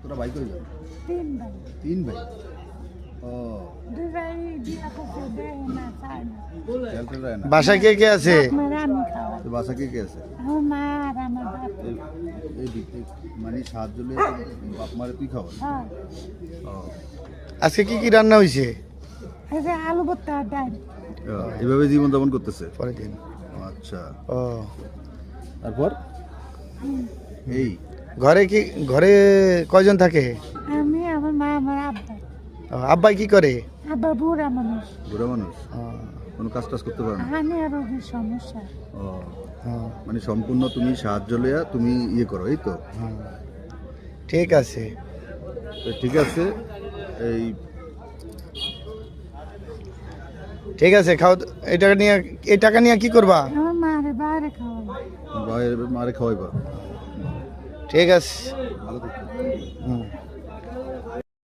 তোরা ভাই করে যাও? 3 ভাই। 3 ভাই। ও 2 ভাই বিয়া করছে, দেয় না, চায় না। খেলতে যায় না। বাসায় কে কে আছে? আমার আমি খাওয়াই। তো বাসা কে আছে? আমার মা আর আমার বাপ। মানে সাহায্য নিয়ে বাপ মারে তুই খাওয়া? হ্যাঁ। ও আজকে কি কি রান্না হয়েছে? এই যে আলু ভর্তা আর ডাল। এভাবে জীবন যাপন করতেছে? পরের দিন। আচ্ছা, ও তারপর এই ঘরে কয়জন থাকে? আমি, আমার মা, আমার আব্বা। ও, আব্বাই কি করে? আব্বা বুড়া মানুষ। বুড়া মানুষ, ও, কোনো কাজ টাজ করতে পারে না? আমি আর রোগীর সমস্যা। ও ও, মানে সম্পূর্ণ তুমি সাহায্য লইয়া তুমি ইয়ে করো, এই তো? ও। ঠিক আছে। তো ঠিক আছে, এই ঠিক আছে, খাও। এই টাকা নিয়ে কি করবা? আমার মারে বাইরে খাওয়াই। মারে খাওয়াইবা? ঠিক আছে। ভালো থাকো। হুম।